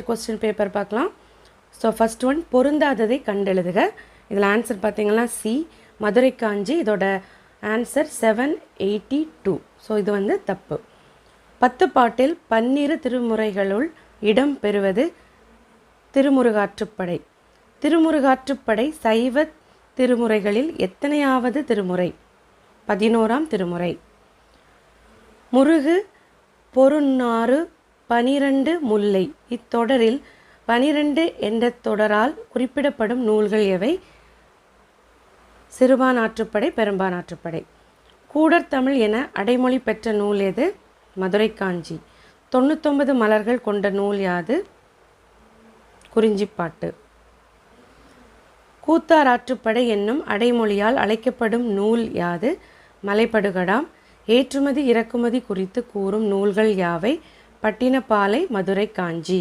Question paper பார்க்கலாம். So first one பொருந்தாததை கண்டெழுதுக. இதில் ஆன்சர் பார்த்தீங்கன்னா சி மதுரை காஞ்சி. இதோட ஆன்சர் 782. ஸோ இது வந்து தப்பு. 10 பாட்டில் 12 திருமுறைகளுள் இடம் பெறுவது திருமுருகாற்றுப்படை. திருமுருகாற்றுப்படை சைவ திருமுறைகளில் எத்தனையாவது திருமுறை? 11ஆம் திருமுறை. முருகு பொருநாறு 12 முல்லை. இத்தொடரில் 12 என்ற தொடரால் குறிப்பிடப்படும் நூல்கள் எவை? சிறுபானாற்றுப்படை, பெரும்பானாற்றுப்படை. கூடர் தமிழ் என அடைமொழி பெற்ற நூல் எது? மதுரை காஞ்சி. 99 மலர்கள் கொண்ட நூல் யாது? குறிஞ்சிப்பாட்டு. கூத்தாராற்றுப்படை என்னும் அடைமொழியால் அழைக்கப்படும் நூல் யாது? மலைப்படுகடாம். ஏற்றுமதி இறக்குமதி குறித்து கூறும் நூல்கள் யாவை? பட்டினப்பாலை, மதுரை காஞ்சி.